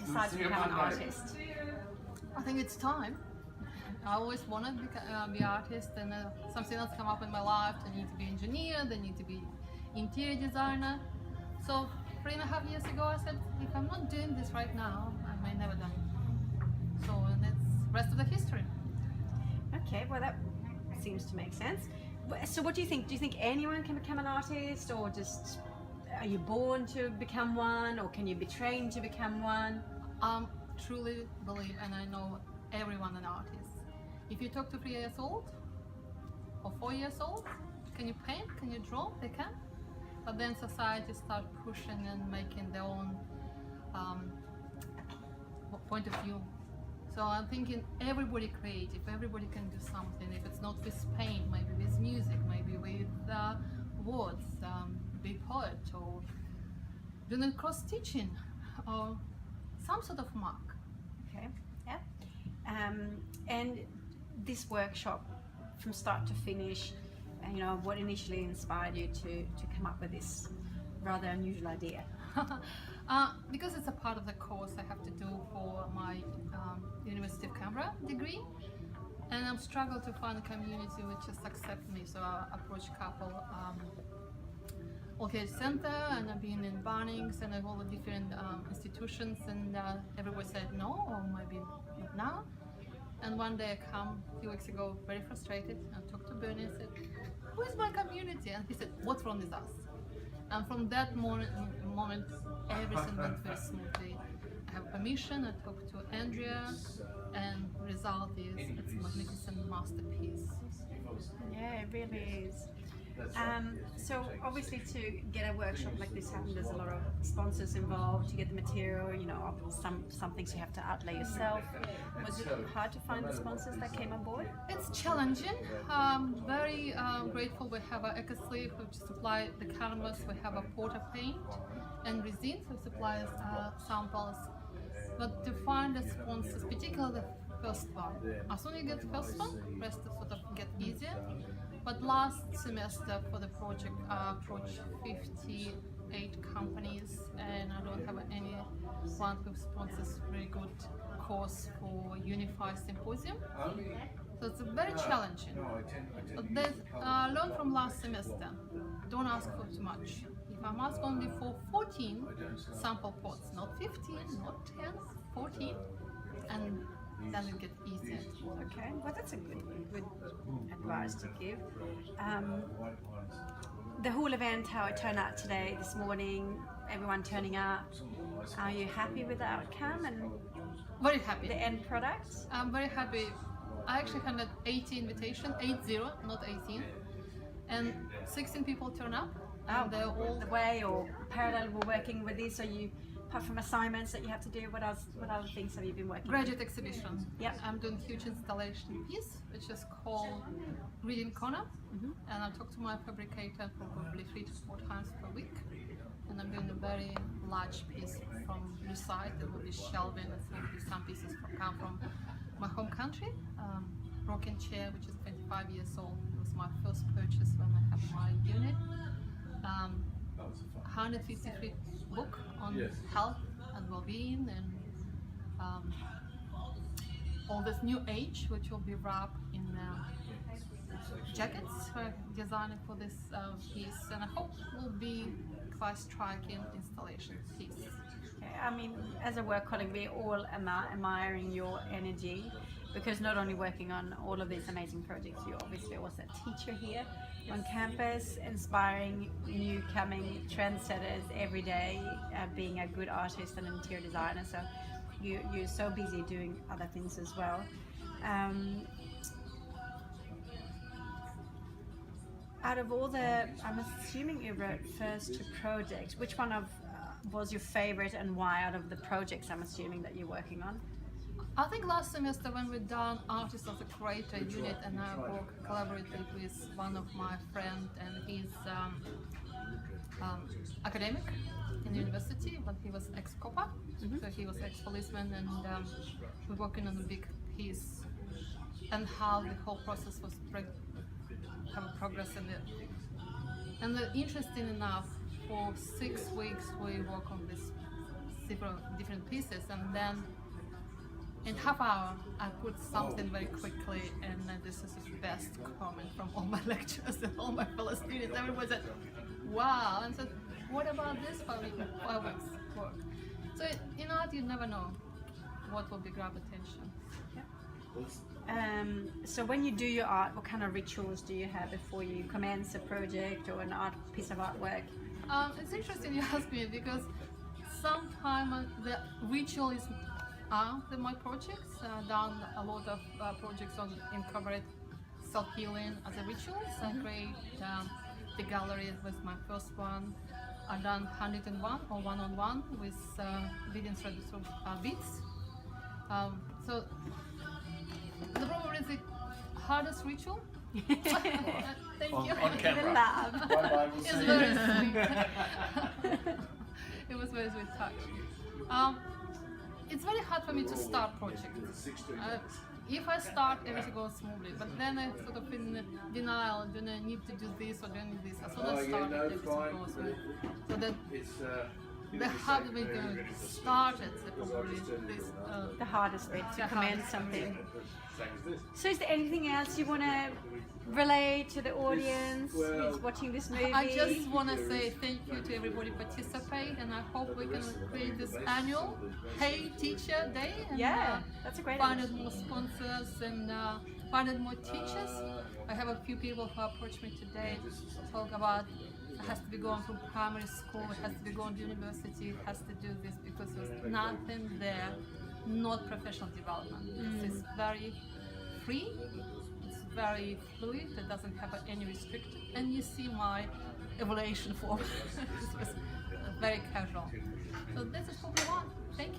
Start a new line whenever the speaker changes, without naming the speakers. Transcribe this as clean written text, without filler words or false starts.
decide to become an artist?
I think it's time. I always wanted to be artist, and something else come up in my life. I need to be engineer, they need to be interior designer. So 3.5 years ago I said, if I'm not doing this right now, I may never done it. So and it's rest of the history.
Okay, well that seems to make sense. So what do you think? Do you think anyone can become an artist, or just are you born to become one, or can you be trained to become one?
Truly believe, and I know everyone an artist. If you talk to 3 years old or 4 years old, can you paint? Can you draw? They can. But then society start pushing and making their own point of view. So I'm thinking everybody creative, everybody can do something. If it's not with paint, maybe with music, maybe with words, be a poet, or doing cross stitching, or some sort of mark.
Okay, yeah. And this workshop, from start to finish, you know, what initially inspired you to come up with this rather unusual idea?
Because it's a part of the course I have to do for my University of Canberra degree, and I'm struggling to find a community which just accept me. So I approached a couple Old Center, and I've been in Bunnings and all the different institutions, and everybody said no, or maybe not now. And one day I come a few weeks ago, very frustrated, and talked to Bernie and said, "Who is my community?" And he said, "What's wrong with us?" And from that moment, everything went very smoothly. I have permission. I talked to Andrea, and result is it's a magnificent masterpiece.
Yeah, it really is. So obviously to get a workshop like this happen, there's a lot of sponsors involved to get the material, you know, some things you have to outlay yourself. Was it hard to find the sponsors that came on board?
It's challenging. Very grateful we have a EcoSleeve which supply the canvas, we have a Porter paint and resin who supplies samples. But to find the sponsors, particularly the first one, as soon as you get the first one, rest of sort of get easier. But last semester for the project I approached 58 companies, and I don't have anyone who sponsors very good course for Unify Symposium. So it's very challenging. But I learned from last semester, don't ask for too much. If I'm asked only for 14 sample pots, not 15, not 10, 14, and then it gets easier.
Okay, well that's a good advice to give. The whole event, how it turned out today, this morning, everyone turning up, are you happy with the outcome and
very happy.
The end product?
I'm very happy. I actually had 80 invitations, 80, not 18, and 16 people turn up.
And they're all the way or parallel we're working with this, so you, apart from assignments that you have to do, what other things have you been working on?
Graduate exhibition.
Yeah.
I'm doing huge installation piece, which is called Reading Corner. And I talk to my fabricator probably 3 to 4 times per week. And I'm doing a very large piece from Lucite. It will be shelving. It's going to be some pieces come from my home country. Rocking chair, which is 25 years old. It was my first purchase when I had my unit. 153 book on health and well-being, and all this new age, which will be wrapped in jackets designed for this piece, and I hope it will be quite striking installation piece.
I mean, as a work colleague, we're all admiring your energy, because not only working on all of these amazing projects, you're obviously also a teacher here on campus, inspiring new coming trendsetters every day, being a good artist and interior designer. So you're so busy doing other things as well. Out of all the, I'm assuming you wrote first projects, which one of was your favorite and why out of the projects I'm assuming that you're working on?
I think last semester when we done Artists of the Creator unit, and I collaborated with one of my friends, and he's academic in the university, but he was ex-copper, so he was ex-policeman, and we're working on a big piece and how the whole process was have a progress in it. And interesting enough, for 6 weeks we work on this different pieces, and then in half hour I put something very quickly, and this is the best comment from all my lecturers and all my fellow students. Everybody said, wow, and said, what about this 5 weeks work? So in art you never know what will be grab attention.
So when you do your art, what kind of rituals do you have before you commence a project or an art piece of artwork?
It's interesting you ask me, because sometimes the ritual is my projects. Done a lot of projects on incorporate self-healing as a ritual. So I create the gallery was my first one. I've done 101 or one-on-one with beading thread through beads. So the probably is the hardest ritual. Thank you.
On camera.
The love.
It's very sweet. It was very sweet touch. It's very hard for me to start projects. If I start, everything goes smoothly, but then I sort of in denial, do I need to do this or do I need this? As soon as I start, everything goes smooth. So that the hard way to start it, probably this.
The hardest bit to
The
commence
hardest
something. So is there anything else you want to relay to the audience who's watching this movie?
I just want to say thank you to everybody participate, and I hope we can create this annual Hey Teacher Day, and
Yeah, that's a great
find
idea.
more sponsors and find more teachers. I have a few people who approached me today to talk about it has to be going through primary school, it has to be going to university, it has to do this, because there's nothing there, not professional development. This is very free, it's very fluid, it doesn't have any restriction, and you see my evaluation form. This was very casual. So this is what we want. Thank you.